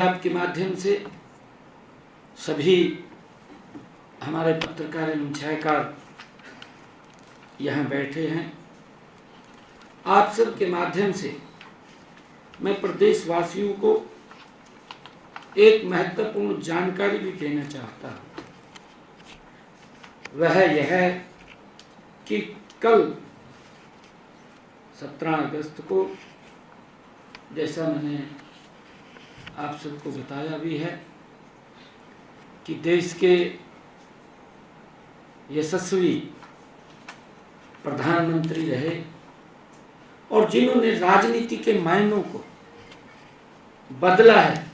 आपके माध्यम से सभी हमारे पत्रकार एवं छायाकार यहाँ बैठे हैं। आप सब के माध्यम से मैं प्रदेशवासियों को एक महत्वपूर्ण जानकारी भी देना चाहता हूँ। वह यह है कि कल 17 अगस्त को, जैसा मैंने आप सबको बताया भी है, कि देश के यशस्वी प्रधानमंत्री रहे और जिन्होंने राजनीति के मायनों को बदला है,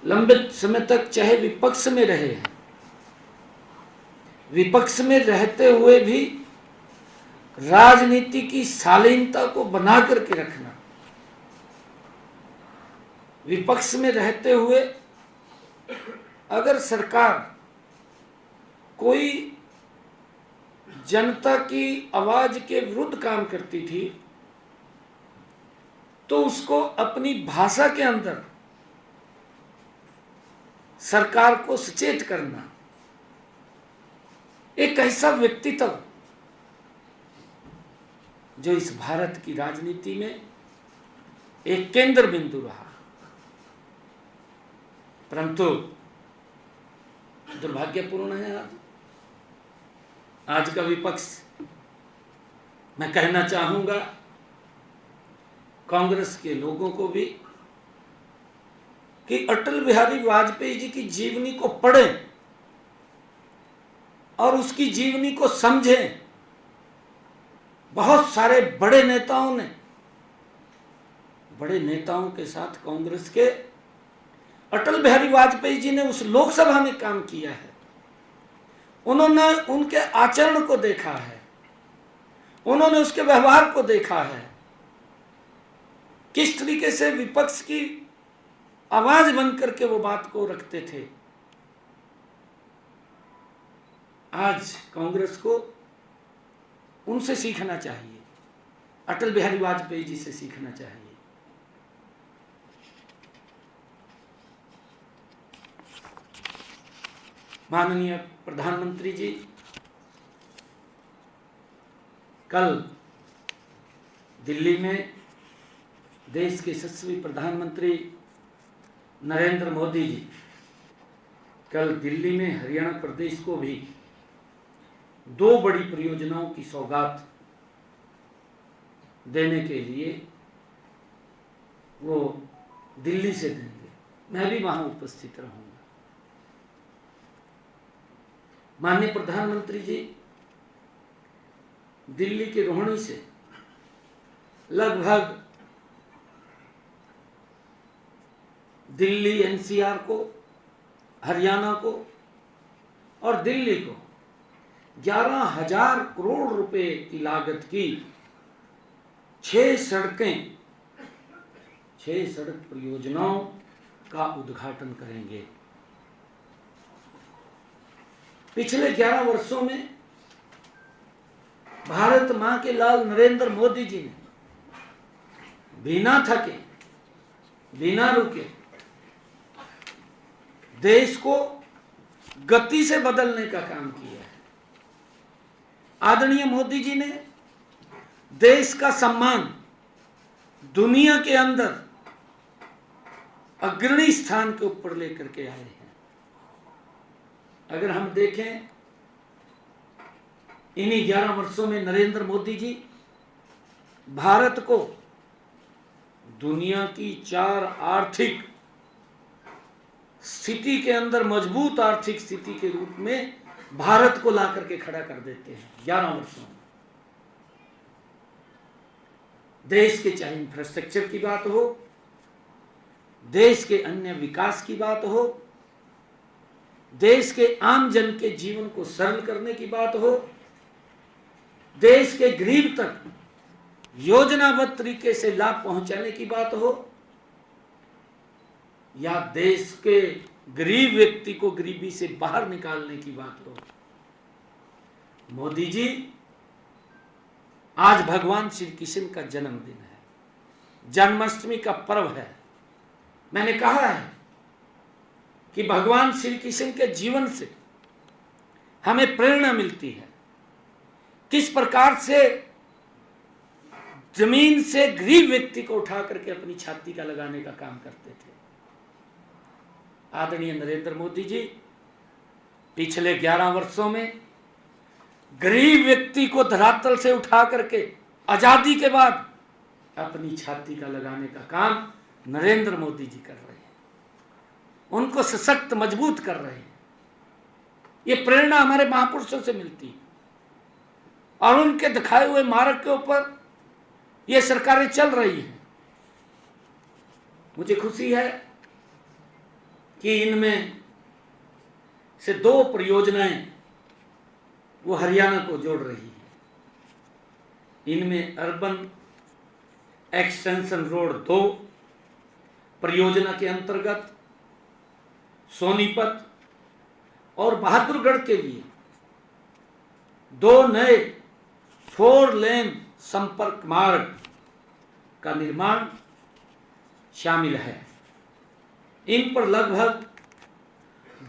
लंबे समय तक चाहे विपक्ष में रहे हैं, विपक्ष में रहते हुए भी राजनीति की शालीनता को बना करके रखना, विपक्ष में रहते हुए अगर सरकार कोई जनता की आवाज के विरुद्ध काम करती थी तो उसको अपनी भाषा के अंदर सरकार को सचेत करना, एक ऐसा व्यक्तित्व जो इस भारत की राजनीति में एक केंद्र बिंदु रहा। परंतु दुर्भाग्यपूर्ण है आज का विपक्ष। मैं कहना चाहूंगा कांग्रेस के लोगों को भी कि अटल बिहारी वाजपेयी जी की जीवनी को पढ़ें और उसकी जीवनी को समझें। बहुत सारे बड़े नेताओं के साथ कांग्रेस के अटल बिहारी वाजपेयी जी ने उस लोकसभा में काम किया है। उन्होंने उनके आचरण को देखा है, उन्होंने उसके व्यवहार को देखा है, किस तरीके से विपक्ष की आवाज बन करके वो बात को रखते थे। आज कांग्रेस को उनसे सीखना चाहिए, अटल बिहारी वाजपेयी जी से सीखना चाहिए। माननीय प्रधानमंत्री जी कल दिल्ली में देश के यशस्वी प्रधानमंत्री नरेंद्र मोदी जी कल दिल्ली में हरियाणा प्रदेश को भी 2 बड़ी परियोजनाओं की सौगात देने के लिए वो दिल्ली से देंगे। मैं भी वहां उपस्थित रहूंगा। माननीय प्रधानमंत्री जी दिल्ली के रोहिणी से लगभग दिल्ली एनसीआर को, हरियाणा को और दिल्ली को 11,000 करोड़ रुपए की लागत की 6 सड़क परियोजनाओं का उद्घाटन करेंगे। पिछले 11 वर्षों में भारत मां के लाल नरेंद्र मोदी जी ने बिना थके, बिना रुके देश को गति से बदलने का काम किया है। आदरणीय मोदी जी ने देश का सम्मान दुनिया के अंदर अग्रणी स्थान के ऊपर लेकर के आए हैं। अगर हम देखें इन्हीं 11 वर्षों में नरेंद्र मोदी जी भारत को दुनिया की 4 आर्थिक स्थिति के अंदर मजबूत आर्थिक स्थिति के रूप में भारत को ला करके खड़ा कर देते हैं 11 वर्षों में। देश के चाहे इंफ्रास्ट्रक्चर की बात हो, देश के अन्य विकास की बात हो, देश के आम जन के जीवन को सरल करने की बात हो, देश के गरीब तक योजनाबद्ध तरीके से लाभ पहुंचाने की बात हो, या देश के गरीब व्यक्ति को गरीबी से बाहर निकालने की बात हो, मोदी जी आज भगवान श्री कृष्ण का जन्मदिन है, जन्माष्टमी का पर्व है। मैंने कहा है कि भगवान श्री कृष्ण के जीवन से हमें प्रेरणा मिलती है, किस प्रकार से जमीन से गरीब व्यक्ति को उठा करके अपनी छाती का लगाने का काम करते थे। आदरणीय नरेंद्र मोदी जी पिछले 11 वर्षों में गरीब व्यक्ति को धरातल से उठा करके आजादी के बाद अपनी छाती का लगाने का काम नरेंद्र मोदी जी कर रहे हैं, उनको सशक्त मजबूत कर रहे हैं। ये प्रेरणा हमारे महापुरुषों से मिलती है और उनके दिखाए हुए मार्ग के ऊपर ये सरकारें चल रही हैं। मुझे खुशी है कि इनमें से 2 परियोजनाएं वो हरियाणा को जोड़ रही है। इनमें अर्बन एक्सटेंशन रोड 2 परियोजना के अंतर्गत सोनीपत और बहादुरगढ़ के लिए 2 नए 4 लेन संपर्क मार्ग का निर्माण शामिल है। इन पर लगभग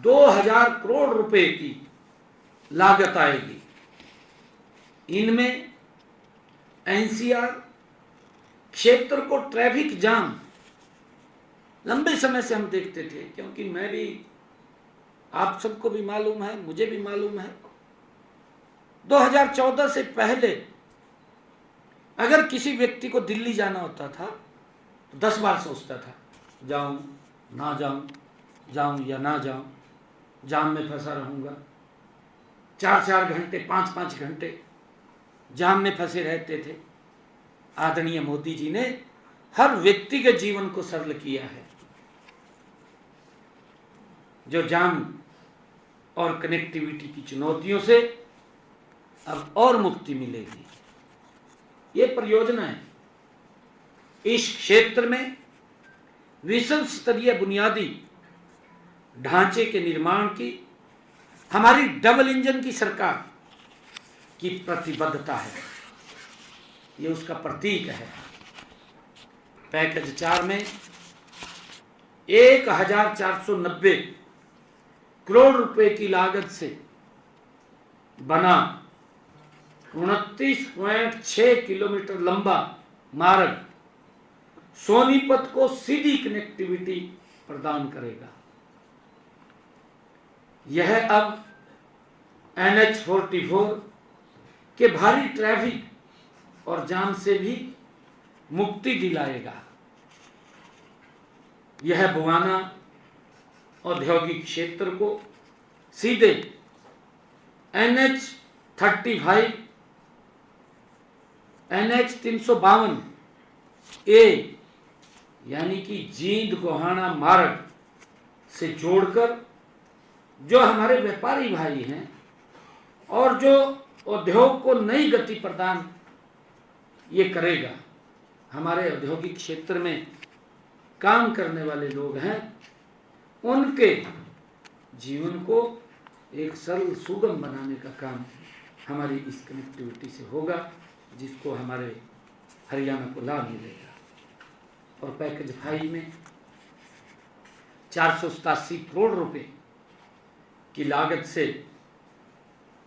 2000 करोड़ रुपए की लागत आएगी। इनमें एनसीआर क्षेत्र को ट्रैफिक जाम लंबे समय से हम देखते थे, क्योंकि मैं भी, आप सबको भी मालूम है, मुझे भी मालूम है, 2014 से पहले अगर किसी व्यक्ति को दिल्ली जाना होता था तो 10 बार सोचता था, जाऊं ना जाऊं, जाऊं या ना जाऊं, जाम में फंसा रहूंगा। 4-4 घंटे 5-5 घंटे जाम में फंसे रहते थे। आदरणीय मोदी जी ने हर व्यक्ति के जीवन को सरल किया है। जो जाम और कनेक्टिविटी की चुनौतियों से अब और मुक्ति मिलेगी। ये परियोजनाएं इस क्षेत्र में विश्व स्तरीय बुनियादी ढांचे के निर्माण की हमारी डबल इंजन की सरकार की प्रतिबद्धता है, ये उसका प्रतीक है। पैकेज 4 में 1490 करोड़ रुपए की लागत से बना 29.6 किलोमीटर लंबा मार्ग सोनीपत को सीधी कनेक्टिविटी प्रदान करेगा। यह अब NH44 के भारी ट्रैफिक और जाम से भी मुक्ति दिलाएगा। यह बुआना औद्योगिक क्षेत्र को सीधे NH35 NH352 ए यानी कि जींद गोहाना मार्ग से जोड़कर जो हमारे व्यापारी भाई हैं और जो उद्योग को नई गति प्रदान ये करेगा। हमारे औद्योगिक क्षेत्र में काम करने वाले लोग हैं, उनके जीवन को एक सरल सुगम बनाने का काम हमारी इस कनेक्टिविटी से होगा, जिसको हमारे हरियाणा को लाभ मिलेगा। और पैकेज 5 में 487 करोड़ रुपए की लागत से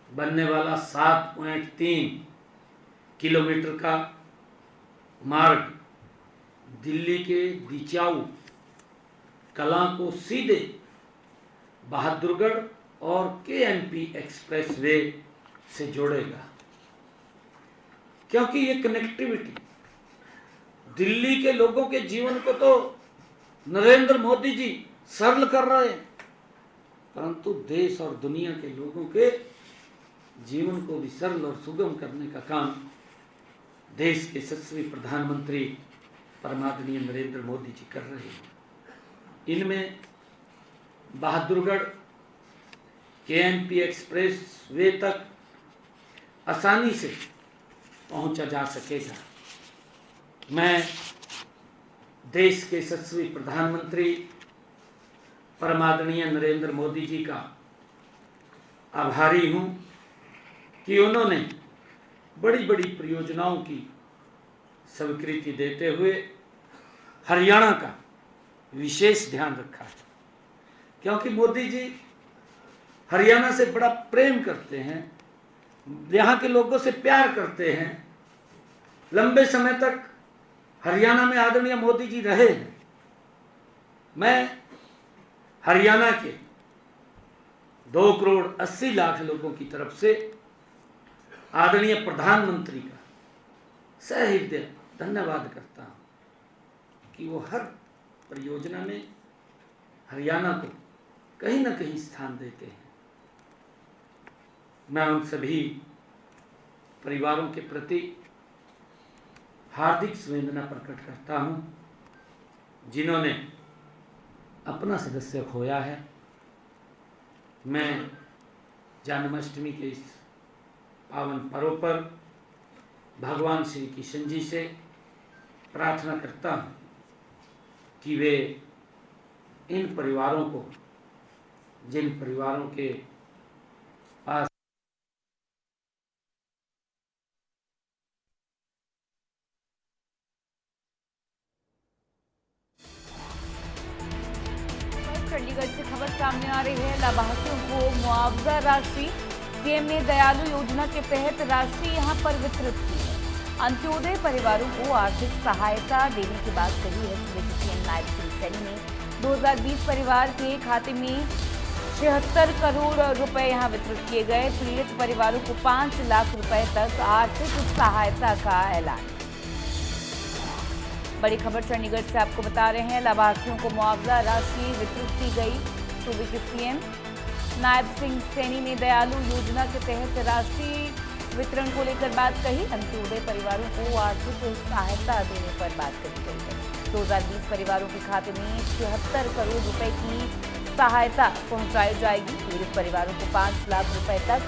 बनने वाला 7.3 किलोमीटर का मार्ग दिल्ली के दिचाऊ कला को सीधे बहादुरगढ़ और KNP एक्सप्रेसवे से जोड़ेगा। क्योंकि ये कनेक्टिविटी दिल्ली के लोगों के जीवन को तो नरेंद्र मोदी जी सरल कर रहे हैं, परंतु देश और दुनिया के लोगों के जीवन को भी सरल और सुगम करने का काम देश के यशस्वी प्रधानमंत्री परमादरणीय नरेंद्र मोदी जी कर रहे हैं। इनमें बहादुरगढ़ KNP एक्सप्रेस वे तक आसानी से पहुंचा जा सकेगा। मैं देश के यशस्वी प्रधानमंत्री परमादरणीय नरेंद्र मोदी जी का आभारी हूं कि उन्होंने बड़ी बड़ी परियोजनाओं की स्वीकृति देते हुए हरियाणा का विशेष ध्यान रखा है, क्योंकि मोदी जी हरियाणा से बड़ा प्रेम करते हैं, यहाँ के लोगों से प्यार करते हैं। लंबे समय तक हरियाणा में आदरणीय मोदी जी रहे हैं। मैं हरियाणा के 2,80,00,000 लोगों की तरफ से आदरणीय प्रधानमंत्री का सहृदय धन्यवाद करता हूँ कि वो हर परियोजना में हरियाणा को कहीं ना कहीं स्थान देते हैं। मैं उन सभी परिवारों के प्रति हार्दिक संवेदना प्रकट करता हूँ जिन्होंने अपना सदस्य खोया है। मैं जन्माष्टमी के इस पावन पर्व पर भगवान श्री कृष्ण जी से प्रार्थना करता हूँ कि वे इन परिवारों को, जिन परिवारों के पास चंडीगढ़ से खबर सामने आ रही है। लाभार्थियों को मुआवजा राशि, सीएम ने दयालु योजना के तहत राशि यहां पर वितरित की है। अंत्योदय परिवारों को आर्थिक सहायता देने की बात कही है। सीएम नायब सिंह सैनी ने 2020 परिवार के खाते में 76 करोड़ रुपए यहां वितरित किए गए। पीड़ित परिवारों को 5 लाख रुपए तक आर्थिक सहायता का ऐलान। बड़ी खबर चंडीगढ़ से आपको बता रहे हैं। लाभार्थियों को मुआवजा राशि वितरित की गई। सूबे के सीएम नायब सिंह सैनी ने दयालु योजना के तहत राशि वितरण को लेकर बात कही। अंत्योदय परिवारों को आर्थिक सहायता देने पर बात कही गई है। 2020 परिवारों के खाते में 76 करोड़ रुपए की सहायता पहुंचाई जाएगी। पीड़ित परिवारों को 5 लाख रुपए तक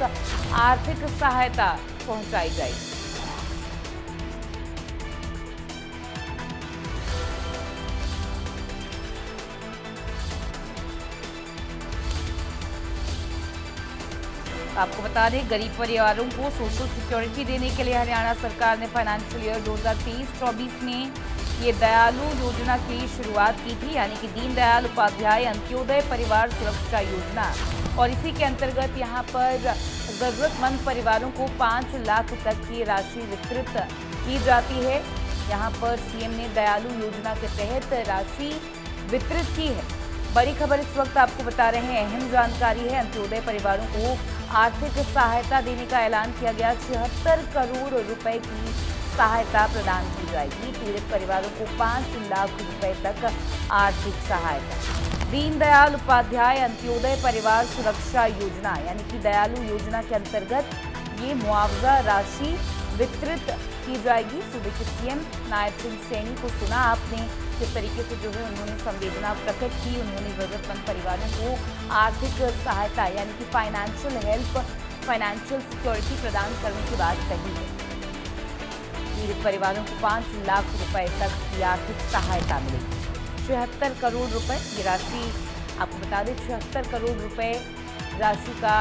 आर्थिक सहायता पहुंचाई जाएगी। आपको बता दें, गरीब परिवारों को सोशल सिक्योरिटी देने के लिए हरियाणा सरकार ने फाइनेंशियल ईयर 2023-24 में ये दयालु योजना की शुरुआत की थी, यानी कि दीनदयाल उपाध्याय अंत्योदय परिवार सुरक्षा योजना। और इसी के अंतर्गत यहाँ पर जरूरतमंद परिवारों को 5 लाख तक की राशि वितरित की जाती है। यहाँ पर सीएम ने दयालु योजना के तहत राशि वितरित की है। बड़ी खबर इस वक्त आपको बता रहे हैं, अहम जानकारी है। अंत्योदय परिवारों को आर्थिक सहायता देने का ऐलान किया गया। 76 करोड़ रुपए की सहायता प्रदान की जाएगी। पीड़ित परिवारों को 5 लाख रुपए तक आर्थिक सहायता। दीनदयाल उपाध्याय अंत्योदय परिवार सुरक्षा योजना, यानी कि दयालु योजना के अंतर्गत ये मुआवजा राशि वितरित की जाएगी। सूबे के सीएम नायब सिंह सैनी को सुना आपने, किस तरीके से जो है उन्होंने संवेदना प्रकट की। उन्होंने जरूरतमंद परिवारों को आर्थिक सहायता, यानी कि फाइनेंशियल हेल्प, फाइनेंशियल सिक्योरिटी प्रदान करने की बात कही है। पीड़ित परिवारों को 5 लाख रुपए तक की आर्थिक सहायता मिलेगी। 76 करोड़ रुपए ये राशि, आपको बता दें 76 करोड़ रुपए राशि का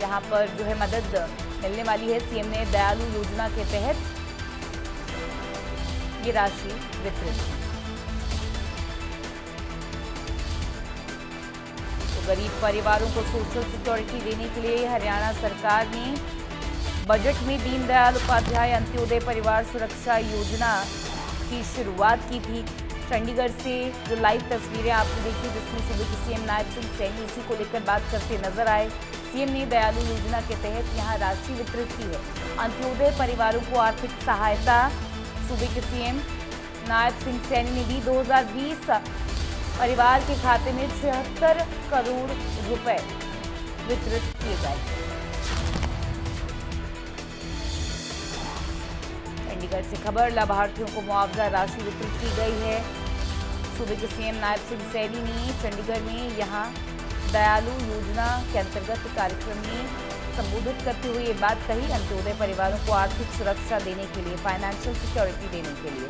यहाँ पर जो है मदद मिलने वाली है। सीएम ने दयालु योजना के तहत ये राशि वितरित की। तो गरीब परिवारों को सोशल सिक्योरिटी देने के लिए हरियाणा सरकार ने बजट में दीनदयाल उपाध्याय अंत्योदय परिवार सुरक्षा योजना की शुरुआत की थी। चंडीगढ़ से जो लाइव तस्वीरें आपने देखी, जिसमें सूबे के सीएम नायब सिंह सैनी इसी को लेकर बात करते नजर आए। सीएम ने दयालु योजना के तहत यहां राशि वितरित की है। अंत्योदय परिवारों को आर्थिक सहायता सूबे के सीएम नायब सिंह सैनी ने दी। 2020 परिवार के खाते में 76 करोड़ रुपए वितरित किए गए। चंडीगढ़ से खबर, लाभार्थियों को मुआवजा राशि वितरित की गई है। सूबे के सीएम नायब सिंह सैनी ने चंडीगढ़ में यहां दयालु योजना के अंतर्गत कार्यक्रम में संबोधित करते हुए ये बात कही। अंत्योदय परिवारों को आर्थिक सुरक्षा देने के लिए, फाइनेंशियल सिक्योरिटी देने के लिए